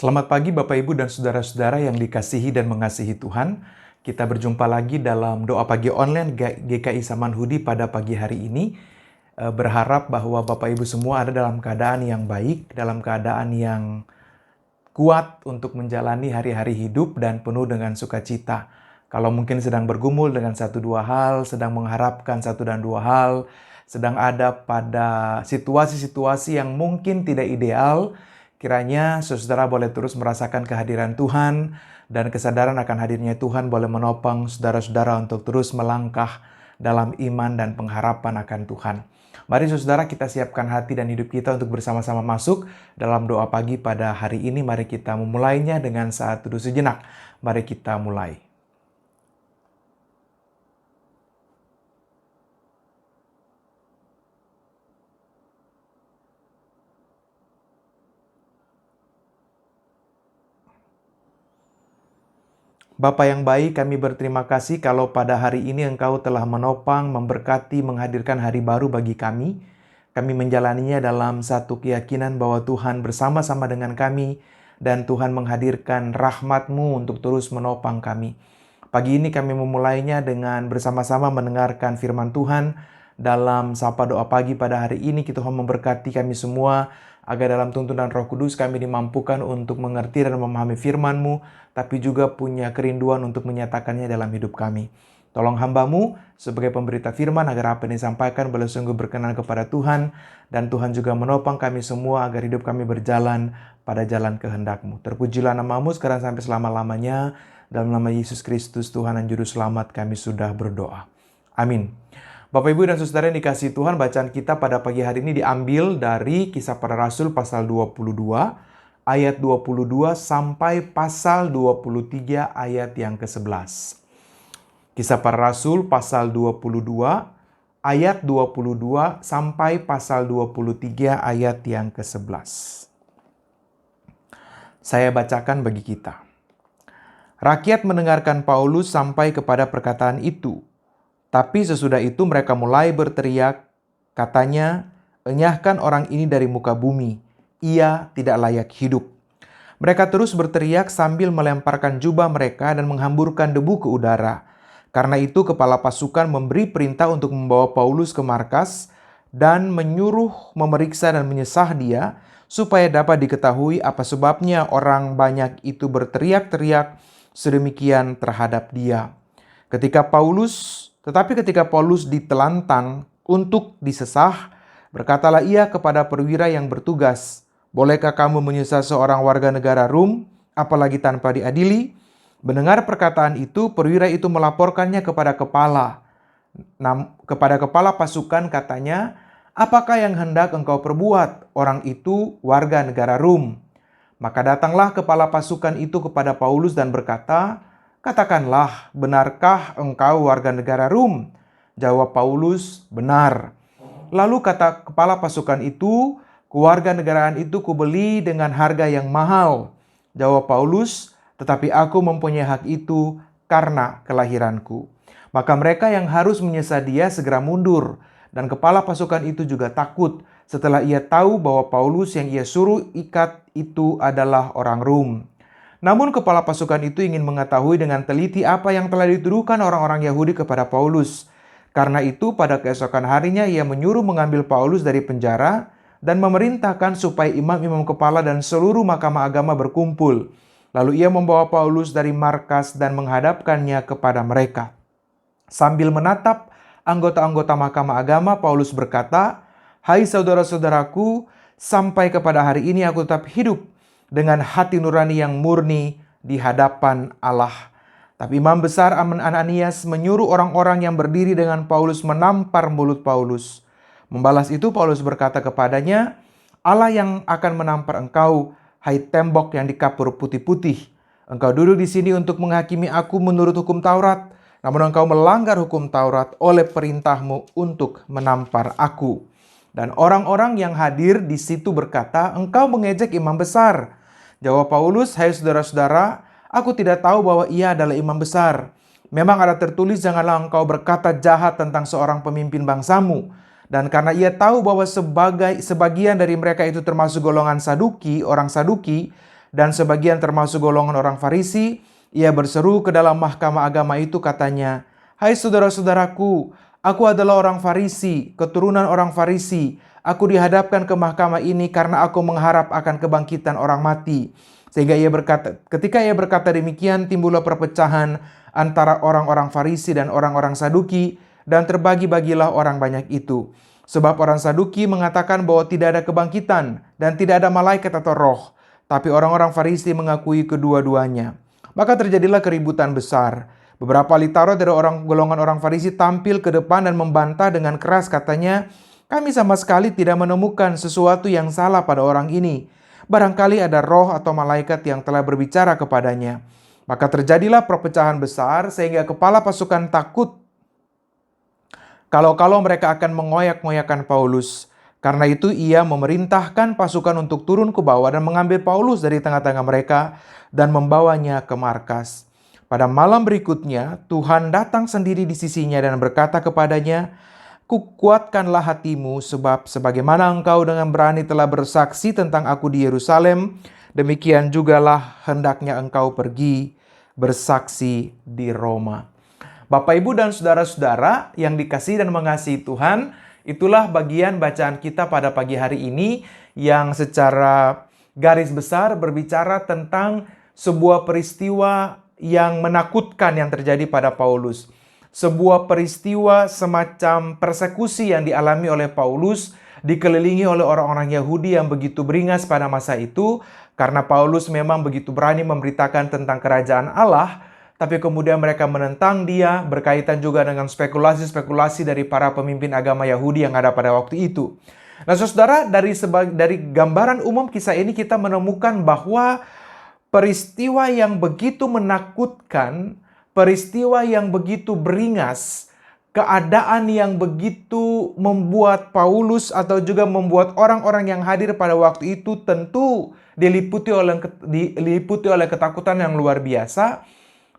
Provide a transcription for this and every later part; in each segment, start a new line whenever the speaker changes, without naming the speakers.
Selamat pagi Bapak Ibu dan Saudara-saudara yang dikasihi dan mengasihi Tuhan. Kita berjumpa lagi dalam doa pagi online GKI Samanhudi pada pagi hari ini. Berharap bahwa Bapak Ibu semua ada dalam keadaan yang baik, dalam keadaan yang kuat untuk menjalani hari-hari hidup dan penuh dengan sukacita. Kalau mungkin sedang bergumul dengan satu dua hal, sedang mengharapkan satu dan dua hal, sedang ada pada situasi-situasi yang mungkin tidak ideal, kiranya saudara boleh terus merasakan kehadiran Tuhan dan kesadaran akan hadirnya Tuhan boleh menopang saudara-saudara untuk terus melangkah dalam iman dan pengharapan akan Tuhan. Mari saudara kita siapkan hati dan hidup kita untuk bersama-sama masuk dalam doa pagi pada hari ini. Mari kita memulainya dengan saat teduh sejenak. Mari kita mulai. Bapa yang baik, kami berterima kasih kalau pada hari ini Engkau telah menopang, memberkati, menghadirkan hari baru bagi kami. Kami menjalaninya dalam satu keyakinan bahwa Tuhan bersama-sama dengan kami dan Tuhan menghadirkan rahmat-Mu untuk terus menopang kami. Pagi ini kami memulainya dengan bersama-sama mendengarkan firman Tuhan. Dalam sapa doa pagi pada hari ini, Tuhan memberkati kami semua agar dalam tuntunan Roh Kudus kami dimampukan untuk mengerti dan memahami firman-Mu, tapi juga punya kerinduan untuk menyatakannya dalam hidup kami. Tolong hamba-Mu sebagai pemberita firman agar apa yang disampaikan boleh sungguh berkenan kepada Tuhan, dan Tuhan juga menopang kami semua agar hidup kami berjalan pada jalan kehendak-Mu. Terpujilah nama-Mu sekarang sampai selama-lamanya. Dalam nama Yesus Kristus, Tuhan dan Juru Selamat, kami sudah berdoa. Amin. Bapak, Ibu, dan Saudara yang dikasihi Tuhan, bacaan kita pada pagi hari ini diambil dari Kisah Para Rasul pasal 22, ayat 22 sampai pasal 23 ayat yang ke-11. Kisah Para Rasul pasal 22, ayat 22 sampai pasal 23 ayat yang ke-11. Saya bacakan bagi kita. Rakyat mendengarkan Paulus sampai kepada perkataan itu. Tapi sesudah itu mereka mulai berteriak, katanya, "Enyahkan orang ini dari muka bumi, ia tidak layak hidup." Mereka terus berteriak sambil melemparkan jubah mereka dan menghamburkan debu ke udara. Karena itu kepala pasukan memberi perintah untuk membawa Paulus ke markas dan menyuruh memeriksa dan menyesah dia, supaya dapat diketahui apa sebabnya orang banyak itu berteriak-teriak sedemikian terhadap dia. Tetapi ketika Paulus ditelantang untuk disesah, berkatalah ia kepada perwira yang bertugas, "Bolehkah kamu menyesah seorang warga negara Rom, apalagi tanpa diadili?" Mendengar perkataan itu, perwira itu melaporkannya kepada kepala pasukan, katanya, "Apakah yang hendak engkau perbuat? Orang itu warga negara Rom." Maka datanglah kepala pasukan itu kepada Paulus dan berkata, "Katakanlah, benarkah engkau warga negara Rom?" Jawab Paulus, "Benar." Lalu kata kepala pasukan itu, "Kewarganegaraan itu kubeli dengan harga yang mahal." Jawab Paulus, "Tetapi aku mempunyai hak itu karena kelahiranku." Maka mereka yang harus menyesah dia segera mundur, dan kepala pasukan itu juga takut setelah ia tahu bahwa Paulus yang ia suruh ikat itu adalah orang Rom. Namun kepala pasukan itu ingin mengetahui dengan teliti apa yang telah dituduhkan orang-orang Yahudi kepada Paulus. Karena itu pada keesokan harinya ia menyuruh mengambil Paulus dari penjara dan memerintahkan supaya imam-imam kepala dan seluruh mahkamah agama berkumpul. Lalu ia membawa Paulus dari markas dan menghadapkannya kepada mereka. Sambil menatap anggota-anggota mahkamah agama, Paulus berkata, "Hai saudara-saudaraku, sampai kepada hari ini aku tetap hidup dengan hati nurani yang murni di hadapan Allah." Tapi Imam Besar Ananias menyuruh orang-orang yang berdiri dengan Paulus menampar mulut Paulus. Membalas itu Paulus berkata kepadanya, "Allah yang akan menampar engkau, hai tembok yang dikapur putih-putih. Engkau duduk di sini untuk menghakimi aku menurut hukum Taurat, namun engkau melanggar hukum Taurat oleh perintahmu untuk menampar aku." Dan orang-orang yang hadir di situ berkata, "Engkau mengejek imam besar." Jawab Paulus, "Hai saudara-saudara, aku tidak tahu bahwa ia adalah imam besar. Memang ada tertulis, janganlah engkau berkata jahat tentang seorang pemimpin bangsamu. Dan karena ia tahu bahwa sebagian dari mereka itu termasuk golongan Saduki, orang Saduki, dan sebagian termasuk golongan orang Farisi, ia berseru ke dalam mahkamah agama itu katanya, "Hai saudara-saudaraku, aku adalah orang Farisi, keturunan orang Farisi. Aku dihadapkan ke mahkamah ini karena aku mengharap akan kebangkitan orang mati." Sehingga ketika ia berkata demikian, timbullah perpecahan antara orang-orang Farisi dan orang-orang Saduki, dan terbagi-bagilah orang banyak itu. Sebab orang Saduki mengatakan bahwa tidak ada kebangkitan dan tidak ada malaikat atau roh, tapi orang-orang Farisi mengakui kedua-duanya. Maka terjadilah keributan besar. Beberapa litaurat dari golongan orang Farisi tampil ke depan dan membantah dengan keras, katanya, "Kami sama sekali tidak menemukan sesuatu yang salah pada orang ini. Barangkali ada roh atau malaikat yang telah berbicara kepadanya." Maka terjadilah perpecahan besar sehingga kepala pasukan takut kalau mereka akan mengoyak-ngoyakkan Paulus. Karena itu ia memerintahkan pasukan untuk turun ke bawah dan mengambil Paulus dari tengah-tengah mereka dan membawanya ke markas. Pada malam berikutnya, Tuhan datang sendiri di sisinya dan berkata kepadanya, "Kukuatkanlah hatimu, sebab sebagaimana engkau dengan berani telah bersaksi tentang aku di Yerusalem, demikian jugalah hendaknya engkau pergi bersaksi di Roma." Bapak, Ibu, dan saudara-saudara yang dikasihi dan mengasihi Tuhan, itulah bagian bacaan kita pada pagi hari ini yang secara garis besar berbicara tentang sebuah peristiwa yang menakutkan yang terjadi pada Paulus. Sebuah peristiwa semacam persekusi yang dialami oleh Paulus, dikelilingi oleh orang-orang Yahudi yang begitu beringas pada masa itu, karena Paulus memang begitu berani memberitakan tentang kerajaan Allah, tapi kemudian mereka menentang dia, berkaitan juga dengan spekulasi-spekulasi dari para pemimpin agama Yahudi yang ada pada waktu itu. Nah saudara, dari gambaran umum kisah ini kita menemukan bahwa peristiwa yang begitu menakutkan, peristiwa yang begitu beringas, keadaan yang begitu membuat Paulus atau juga membuat orang-orang yang hadir pada waktu itu tentu diliputi oleh ketakutan yang luar biasa.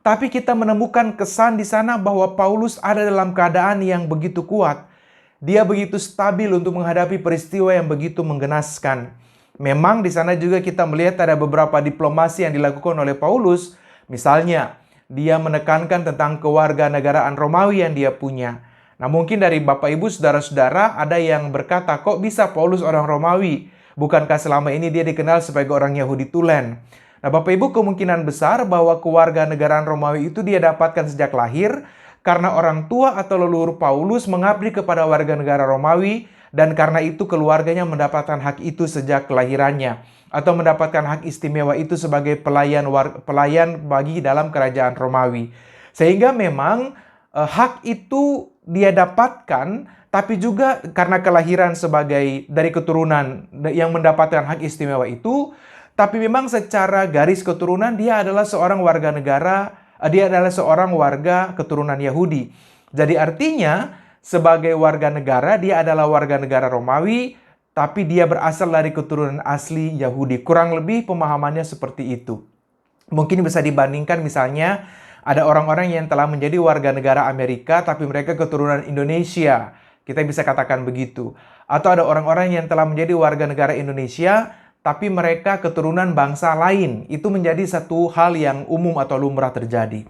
Tapi kita menemukan kesan di sana bahwa Paulus ada dalam keadaan yang begitu kuat. Dia begitu stabil untuk menghadapi peristiwa yang begitu menggenaskan. Memang di sana juga kita melihat ada beberapa diplomasi yang dilakukan oleh Paulus. Misalnya, dia menekankan tentang kewarganegaraan Romawi yang dia punya. Nah mungkin dari Bapak Ibu saudara-saudara ada yang berkata, kok bisa Paulus orang Romawi? Bukankah selama ini dia dikenal sebagai orang Yahudi tulen? Nah Bapak Ibu, kemungkinan besar bahwa kewarganegaraan Romawi itu dia dapatkan sejak lahir karena orang tua atau leluhur Paulus mengabdi kepada warga negara Romawi, dan karena itu keluarganya mendapatkan hak itu sejak kelahirannya, atau mendapatkan hak istimewa itu sebagai pelayan bagi dalam kerajaan Romawi. Sehingga memang hak itu dia dapatkan, tapi juga karena kelahiran dari keturunan yang mendapatkan hak istimewa itu, tapi memang secara garis keturunan dia adalah seorang warga keturunan Yahudi. Jadi artinya sebagai warga negara dia adalah warga negara Romawi, tapi dia berasal dari keturunan asli Yahudi. Kurang lebih pemahamannya seperti itu. Mungkin bisa dibandingkan misalnya ada orang-orang yang telah menjadi warga negara Amerika tapi mereka keturunan Indonesia. Kita bisa katakan begitu. Atau ada orang-orang yang telah menjadi warga negara Indonesia tapi mereka keturunan bangsa lain. Itu menjadi satu hal yang umum atau lumrah terjadi.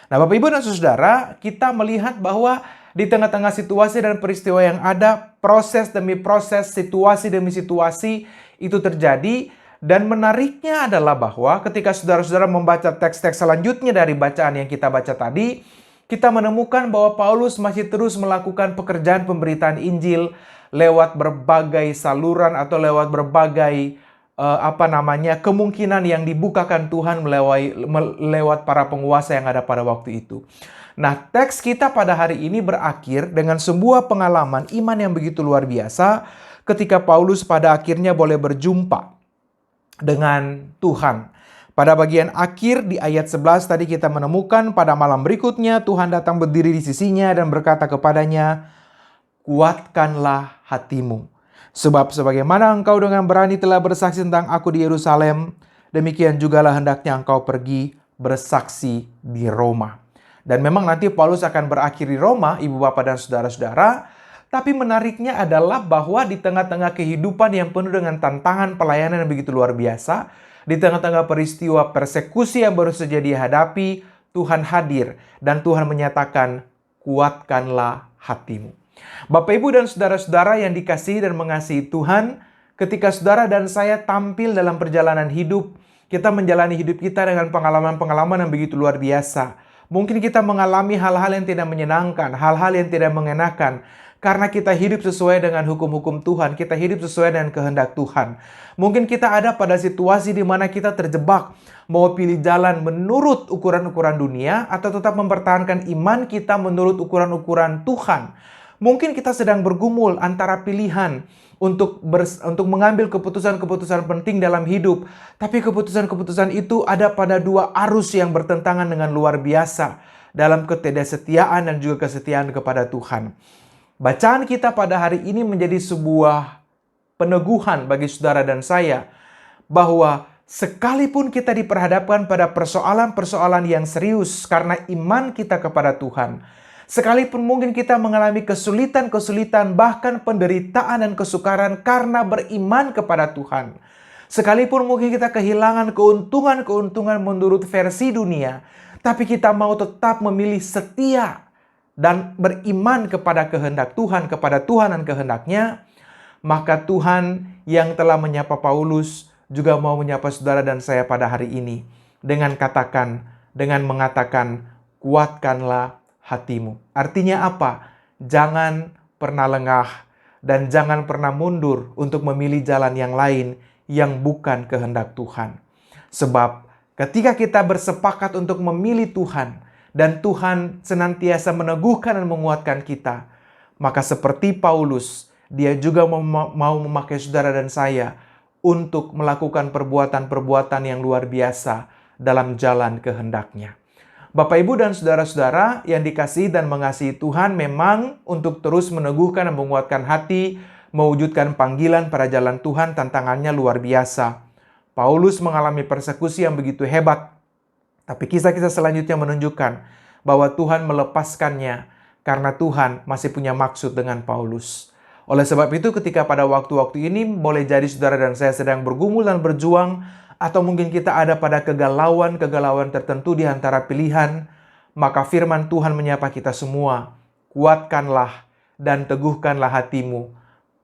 Nah Bapak Ibu dan Saudara, kita melihat bahwa di tengah-tengah situasi dan peristiwa yang ada, proses demi proses, situasi demi situasi itu terjadi. Dan menariknya adalah bahwa ketika saudara-saudara membaca teks-teks selanjutnya dari bacaan yang kita baca tadi, kita menemukan bahwa Paulus masih terus melakukan pekerjaan pemberitaan Injil lewat berbagai saluran atau lewat berbagai kemungkinan yang dibukakan Tuhan lewat para penguasa yang ada pada waktu itu. Nah, teks kita pada hari ini berakhir dengan sebuah pengalaman iman yang begitu luar biasa ketika Paulus pada akhirnya boleh berjumpa dengan Tuhan. Pada bagian akhir di ayat 11 tadi kita menemukan pada malam berikutnya Tuhan datang berdiri di sisinya dan berkata kepadanya, "Kuatkanlah hatimu. Sebab sebagaimana engkau dengan berani telah bersaksi tentang aku di Yerusalem, demikian jugalah hendaknya engkau pergi bersaksi di Roma." Dan memang nanti Paulus akan berakhir di Roma, ibu bapak dan saudara-saudara. Tapi menariknya adalah bahwa di tengah-tengah kehidupan yang penuh dengan tantangan pelayanan yang begitu luar biasa, Di tengah-tengah peristiwa persekusi yang baru saja dihadapi, Tuhan hadir dan Tuhan menyatakan, kuatkanlah hatimu. Bapak, Ibu, dan saudara-saudara yang dikasihi dan mengasihi Tuhan, ketika saudara dan saya tampil dalam perjalanan hidup, kita menjalani hidup kita dengan pengalaman-pengalaman yang begitu luar biasa. Mungkin kita mengalami hal-hal yang tidak menyenangkan, hal-hal yang tidak mengenakan, karena kita hidup sesuai dengan hukum-hukum Tuhan, kita hidup sesuai dengan kehendak Tuhan. Mungkin kita ada pada situasi di mana kita terjebak, mau pilih jalan menurut ukuran-ukuran dunia, atau tetap mempertahankan iman kita menurut ukuran-ukuran Tuhan. Mungkin kita sedang bergumul antara pilihan untuk mengambil keputusan-keputusan penting dalam hidup. Tapi keputusan-keputusan itu ada pada dua arus yang bertentangan dengan luar biasa dalam ketidaksetiaan dan juga kesetiaan kepada Tuhan. Bacaan kita pada hari ini menjadi sebuah peneguhan bagi saudara dan saya bahwa sekalipun kita diperhadapkan pada persoalan-persoalan yang serius karena iman kita kepada Tuhan, sekalipun mungkin kita mengalami kesulitan-kesulitan, bahkan penderitaan dan kesukaran karena beriman kepada Tuhan, sekalipun mungkin kita kehilangan keuntungan-keuntungan menurut versi dunia, tapi kita mau tetap memilih setia dan beriman kepada kehendak Tuhan, kepada Tuhan dan kehendaknya, maka Tuhan yang telah menyapa Paulus juga mau menyapa saudara dan saya pada hari ini dengan mengatakan, kuatkanlah hatimu. Artinya apa? Jangan pernah lengah dan jangan pernah mundur untuk memilih jalan yang lain yang bukan kehendak Tuhan. Sebab ketika kita bersepakat untuk memilih Tuhan dan Tuhan senantiasa meneguhkan dan menguatkan kita, maka seperti Paulus, dia juga mau memakai saudara dan saya untuk melakukan perbuatan-perbuatan yang luar biasa dalam jalan kehendaknya. Bapak, Ibu, dan saudara-saudara yang dikasihi dan mengasihi Tuhan, memang untuk terus meneguhkan dan menguatkan hati, mewujudkan panggilan pada jalan Tuhan, tantangannya luar biasa. Paulus mengalami persekusi yang begitu hebat, tapi kisah-kisah selanjutnya menunjukkan bahwa Tuhan melepaskannya karena Tuhan masih punya maksud dengan Paulus. Oleh sebab itu, ketika pada waktu-waktu ini boleh jadi saudara dan saya sedang bergumul dan berjuang, atau mungkin kita ada pada kegalauan tertentu di antara pilihan, maka firman Tuhan menyapa kita semua, kuatkanlah dan teguhkanlah hatimu,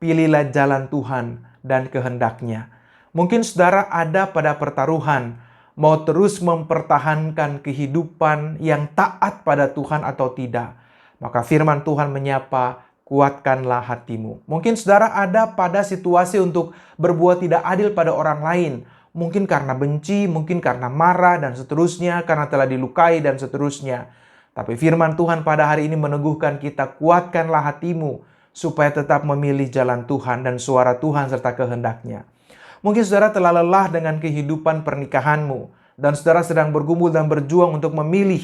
pilihlah jalan Tuhan dan kehendaknya. Mungkin saudara ada pada pertaruhan, mau terus mempertahankan kehidupan yang taat pada Tuhan atau tidak. Maka firman Tuhan menyapa, kuatkanlah hatimu. Mungkin saudara ada pada situasi untuk berbuat tidak adil pada orang lain. Mungkin karena benci, mungkin karena marah dan seterusnya, karena telah dilukai dan seterusnya. Tapi firman Tuhan pada hari ini meneguhkan kita, kuatkanlah hatimu supaya tetap memilih jalan Tuhan dan suara Tuhan serta kehendaknya. Mungkin saudara telah lelah dengan kehidupan pernikahanmu dan saudara sedang bergumul dan berjuang untuk memilih.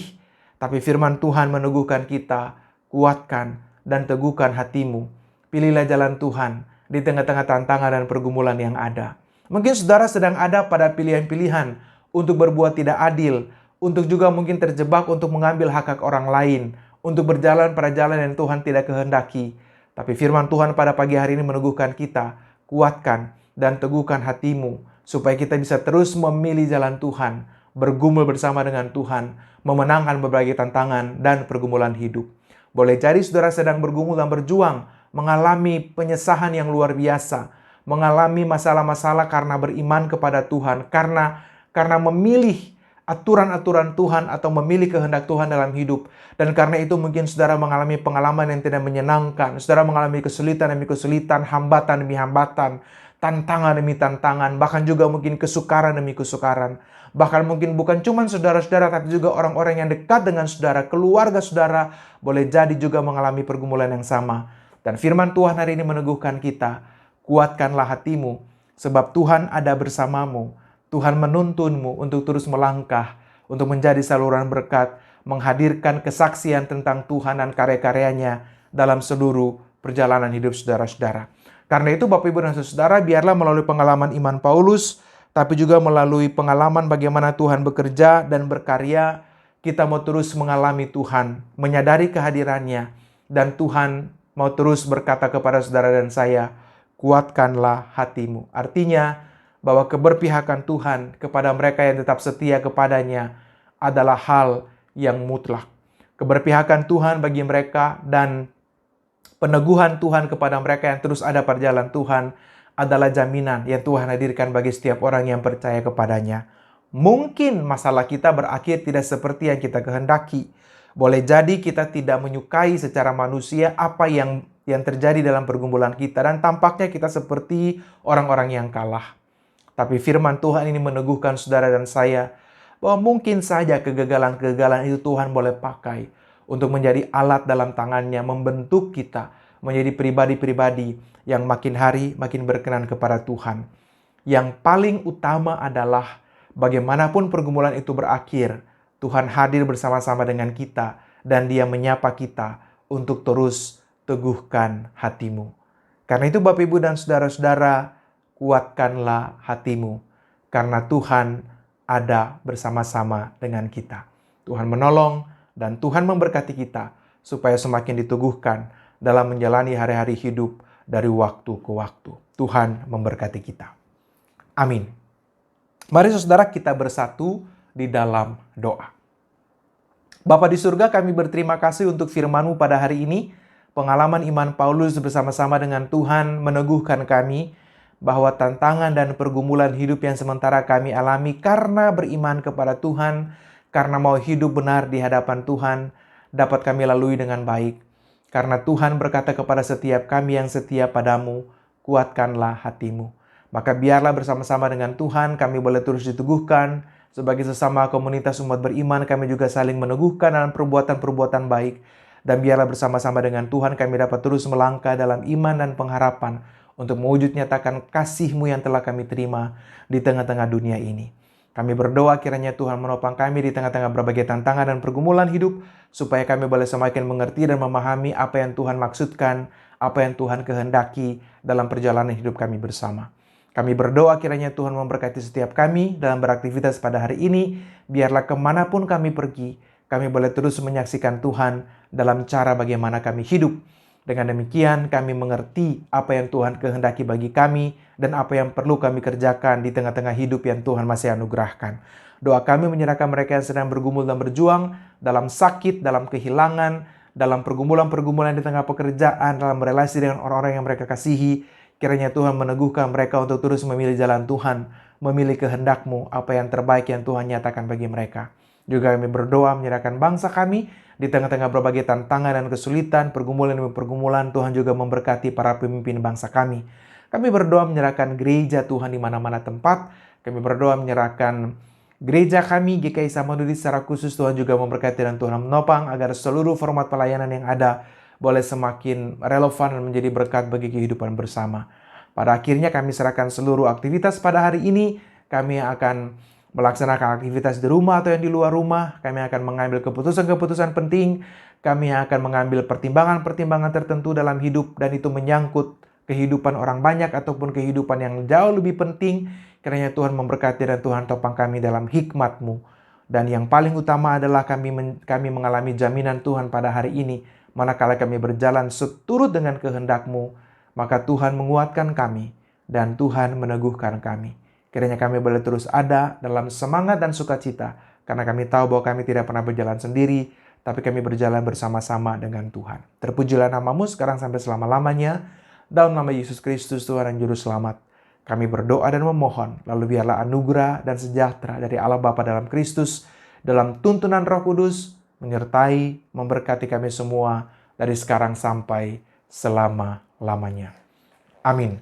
Tapi firman Tuhan meneguhkan kita, kuatkan dan teguhkan hatimu. Pilihlah jalan Tuhan di tengah-tengah tantangan dan pergumulan yang ada. Mungkin saudara sedang ada pada pilihan-pilihan untuk berbuat tidak adil, untuk juga mungkin terjebak untuk mengambil hak-hak orang lain, untuk berjalan pada jalan yang Tuhan tidak kehendaki. Tapi firman Tuhan pada pagi hari ini meneguhkan kita, kuatkan dan teguhkan hatimu, supaya kita bisa terus memilih jalan Tuhan, bergumul bersama dengan Tuhan, memenangkan berbagai tantangan dan pergumulan hidup. Boleh jadi saudara sedang bergumul dan berjuang, mengalami penyesahan yang luar biasa, mengalami masalah-masalah karena beriman kepada Tuhan, karena memilih aturan-aturan Tuhan atau memilih kehendak Tuhan dalam hidup. Dan karena itu mungkin saudara mengalami pengalaman yang tidak menyenangkan, saudara mengalami kesulitan demi kesulitan, hambatan demi hambatan, tantangan demi tantangan, bahkan juga mungkin kesukaran demi kesukaran. Bahkan mungkin bukan cuma saudara-saudara, tapi juga orang-orang yang dekat dengan saudara, keluarga saudara, boleh jadi juga mengalami pergumulan yang sama. Dan firman Tuhan hari ini meneguhkan kita, kuatkanlah hatimu, sebab Tuhan ada bersamamu. Tuhan menuntunmu untuk terus melangkah, untuk menjadi saluran berkat, menghadirkan kesaksian tentang Tuhan dan karya-karyanya dalam seluruh perjalanan hidup saudara-saudara. Karena itu Bapak, Ibu, dan saudara, biarlah melalui pengalaman iman Paulus, tapi juga melalui pengalaman bagaimana Tuhan bekerja dan berkarya, kita mau terus mengalami Tuhan, menyadari kehadirannya, dan Tuhan mau terus berkata kepada saudara dan saya, kuatkanlah hatimu. Artinya, bahwa keberpihakan Tuhan kepada mereka yang tetap setia kepadanya adalah hal yang mutlak. Keberpihakan Tuhan bagi mereka dan peneguhan Tuhan kepada mereka yang terus ada pada jalan Tuhan adalah jaminan yang Tuhan hadirkan bagi setiap orang yang percaya kepadanya. Mungkin masalah kita berakhir tidak seperti yang kita kehendaki. Boleh jadi kita tidak menyukai secara manusia apa yang terjadi dalam pergumulan kita, dan tampaknya kita seperti orang-orang yang kalah. Tapi firman Tuhan ini meneguhkan saudara dan saya bahwa mungkin saja kegagalan-kegagalan itu Tuhan boleh pakai untuk menjadi alat dalam tangannya membentuk kita menjadi pribadi-pribadi yang makin hari makin berkenan kepada Tuhan. Yang paling utama adalah bagaimanapun pergumulan itu berakhir, Tuhan hadir bersama-sama dengan kita dan Dia menyapa kita untuk terus teguhkan hatimu. Karena itu Bapak Ibu dan saudara-saudara, kuatkanlah hatimu karena Tuhan ada bersama-sama dengan kita. Tuhan menolong dan Tuhan memberkati kita supaya semakin diteguhkan dalam menjalani hari-hari hidup dari waktu ke waktu. Tuhan memberkati kita. Amin. Mari saudara kita bersatu di dalam doa. Bapa di surga, kami berterima kasih untuk firman-Mu pada hari ini. Pengalaman iman Paulus bersama-sama dengan Tuhan meneguhkan kami bahwa tantangan dan pergumulan hidup yang sementara kami alami karena beriman kepada Tuhan, karena mau hidup benar di hadapan Tuhan, dapat kami lalui dengan baik. Karena Tuhan berkata kepada setiap kami yang setia padamu, kuatkanlah hatimu. Maka biarlah bersama-sama dengan Tuhan kami boleh terus diteguhkan. Sebagai sesama komunitas umat beriman, kami juga saling meneguhkan dalam perbuatan-perbuatan baik. Dan biarlah bersama-sama dengan Tuhan kami dapat terus melangkah dalam iman dan pengharapan untuk mewujud nyatakan kasih-Mu yang telah kami terima di tengah-tengah dunia ini. Kami berdoa kiranya Tuhan menopang kami di tengah-tengah berbagai tantangan dan pergumulan hidup, supaya kami boleh semakin mengerti dan memahami apa yang Tuhan maksudkan, apa yang Tuhan kehendaki dalam perjalanan hidup kami bersama. Kami berdoa kiranya Tuhan memberkati setiap kami dalam beraktivitas pada hari ini. Biarlah kemanapun kami pergi, kami boleh terus menyaksikan Tuhan dalam cara bagaimana kami hidup. Dengan demikian kami mengerti apa yang Tuhan kehendaki bagi kami dan apa yang perlu kami kerjakan di tengah-tengah hidup yang Tuhan masih anugerahkan. Doa kami menyerahkan mereka yang sedang bergumul dan berjuang dalam sakit, dalam kehilangan, dalam pergumulan-pergumulan di tengah pekerjaan, dalam relasi dengan orang-orang yang mereka kasihi. Kiranya Tuhan meneguhkan mereka untuk terus memilih jalan Tuhan, memilih kehendak-Mu, apa yang terbaik yang Tuhan nyatakan bagi mereka. Juga kami berdoa menyerahkan bangsa kami di tengah-tengah berbagai tantangan dan kesulitan, pergumulan demi pergumulan. Tuhan juga memberkati para pemimpin bangsa kami. Kami berdoa menyerahkan gereja Tuhan di mana-mana tempat. Kami berdoa menyerahkan gereja kami, GKI Samanhudi secara khusus. Tuhan juga memberkati dan Tuhan menopang agar seluruh format pelayanan yang ada boleh semakin relevan dan menjadi berkat bagi kehidupan bersama. Pada akhirnya kami serahkan seluruh aktivitas pada hari ini. Kami akan melaksanakan aktivitas di rumah atau yang di luar rumah. Kami akan mengambil keputusan-keputusan penting. Kami akan mengambil pertimbangan-pertimbangan tertentu dalam hidup, dan itu menyangkut kehidupan orang banyak ataupun kehidupan yang jauh lebih penting. Kiranya Tuhan memberkati dan Tuhan topang kami dalam hikmat-Mu. Dan yang paling utama adalah kami mengalami jaminan Tuhan pada hari ini. Manakala kami berjalan seturut dengan kehendak-Mu, maka Tuhan menguatkan kami dan Tuhan meneguhkan kami. Kiranya kami boleh terus ada dalam semangat dan sukacita, karena kami tahu bahwa kami tidak pernah berjalan sendiri, tapi kami berjalan bersama-sama dengan Tuhan. Terpujilah nama-Mu sekarang sampai selama-lamanya. Dalam nama Yesus Kristus, Tuhan dan Juru Selamat, kami berdoa dan memohon, lalu biarlah anugerah dan sejahtera dari Allah Bapa dalam Kristus, dalam tuntunan Roh Kudus, menyertai, memberkati kami semua dari sekarang sampai selama-lamanya. Amin.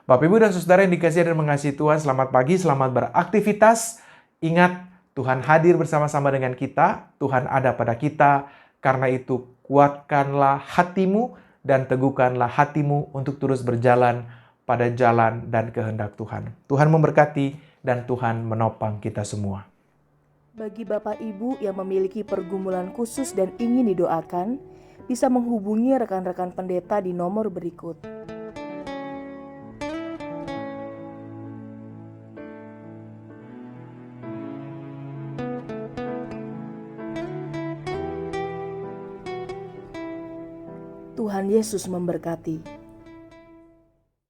Bapak, Ibu, dan Saudara yang dikasihi dan mengasihi Tuhan, selamat pagi, selamat beraktivitas. Ingat, Tuhan hadir bersama-sama dengan kita, Tuhan ada pada kita. Karena itu, kuatkanlah hatimu dan teguhkanlah hatimu untuk terus berjalan pada jalan dan kehendak Tuhan. Tuhan memberkati dan Tuhan menopang kita semua.
Bagi Bapak Ibu yang memiliki pergumulan khusus dan ingin didoakan, bisa menghubungi rekan-rekan pendeta di nomor berikut. Tuhan Yesus memberkati.